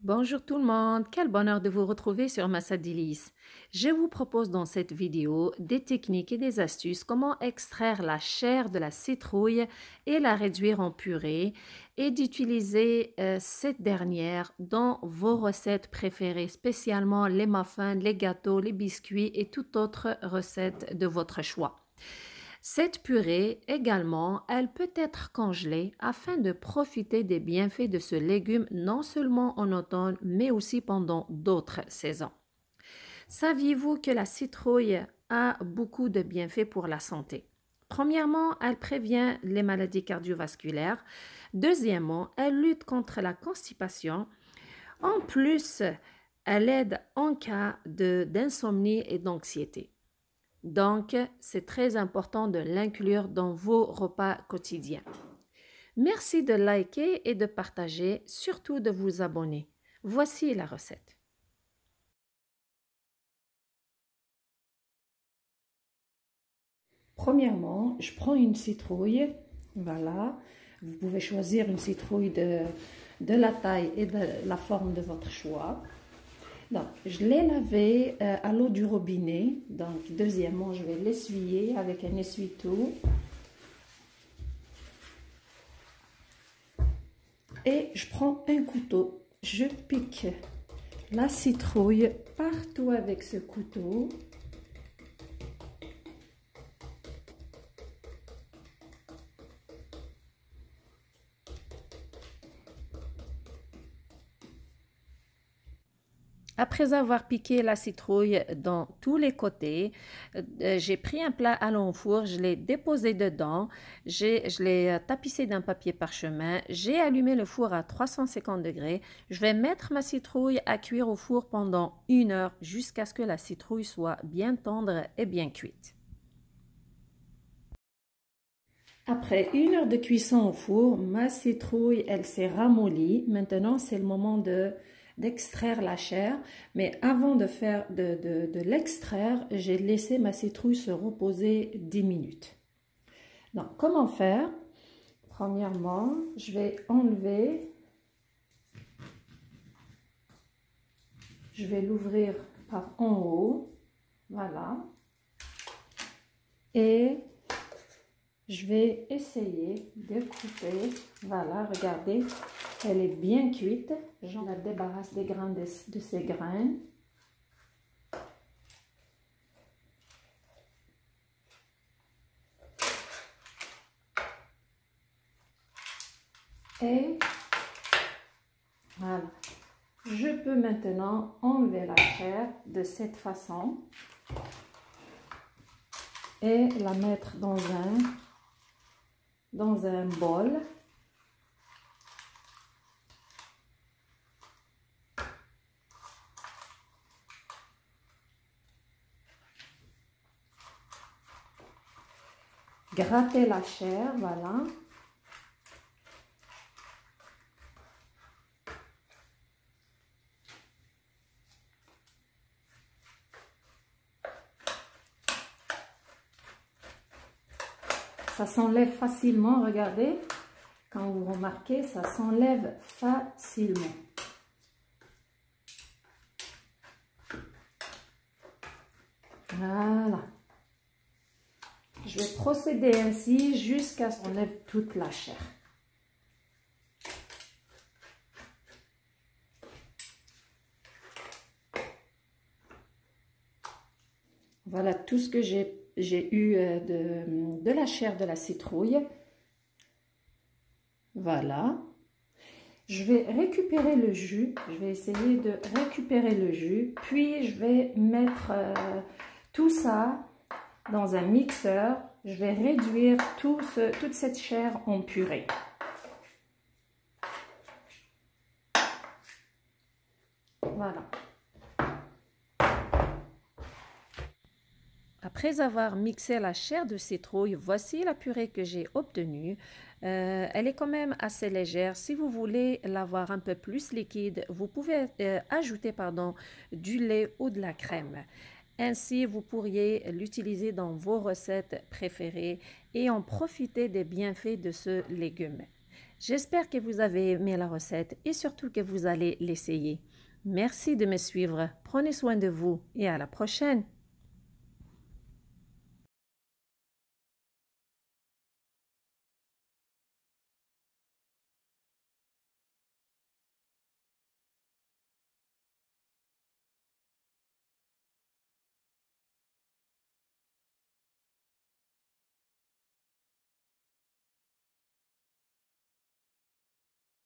Bonjour tout le monde, quel bonheur de vous retrouver sur Massa Délices. Je vous propose dans cette vidéo des techniques et des astuces comment extraire la chair de la citrouille et la réduire en purée et d'utiliser cette dernière dans vos recettes préférées, spécialement les muffins, les gâteaux, les biscuits et toute autre recette de votre choix. Cette purée également, elle peut être congelée afin de profiter des bienfaits de ce légume non seulement en automne mais aussi pendant d'autres saisons. Saviez-vous que la citrouille a beaucoup de bienfaits pour la santé? Premièrement, elle prévient les maladies cardiovasculaires. Deuxièmement, elle lutte contre la constipation. En plus, elle aide en cas d'insomnie et d'anxiété. Donc, c'est très important de l'inclure dans vos repas quotidiens. Merci de liker et de partager, surtout de vous abonner. Voici la recette. Premièrement, je prends une citrouille. Voilà. Vous pouvez choisir une citrouille de la taille et de la forme de votre choix. Donc, je l'ai lavé à l'eau du robinet. Donc, deuxièmement, je vais l'essuyer avec un essuie-tout. Et je prends un couteau. Je pique la citrouille partout avec ce couteau. Après avoir piqué la citrouille dans tous les côtés, j'ai pris un plat à l'enfour, je l'ai déposé dedans, je l'ai tapissé d'un papier parchemin, j'ai allumé le four à 350 degrés. Je vais mettre ma citrouille à cuire au four pendant 1 heure jusqu'à ce que la citrouille soit bien tendre et bien cuite. Après 1 heure de cuisson au four, ma citrouille, elle s'est ramollie. Maintenant, c'est le moment d'extraire la chair. Mais avant de l'extraire, j'ai laissé ma citrouille se reposer 10 minutes. Donc, comment faire? Premièrement, je vais enlever. Je vais l'ouvrir par en haut. Voilà. Et je vais essayer de couper. Voilà, regardez, elle est bien cuite. Je la débarrasse des grains de ces graines. Et voilà. Je peux maintenant enlever la chair de cette façon et la mettre dans un bol. Gratter la chair, voilà. Ça s'enlève facilement, regardez. Quand vous remarquez, ça s'enlève facilement. Voilà. Je vais procéder ainsi jusqu'à ce qu'on enlève toute la chair. Voilà tout ce que j'ai eu de la chair de la citrouille. Voilà. Je vais récupérer le jus. Je vais essayer de récupérer le jus. Puis, je vais mettre tout ça dans un mixeur. Je vais réduire toute cette chair en purée. Voilà. Après avoir mixé la chair de citrouille, voici la purée que j'ai obtenue. Elle est quand même assez légère. Si vous voulez l'avoir un peu plus liquide, vous pouvez ajouter du lait ou de la crème. Ainsi, vous pourriez l'utiliser dans vos recettes préférées et en profiter des bienfaits de ce légume. J'espère que vous avez aimé la recette et surtout que vous allez l'essayer. Merci de me suivre. Prenez soin de vous et à la prochaine.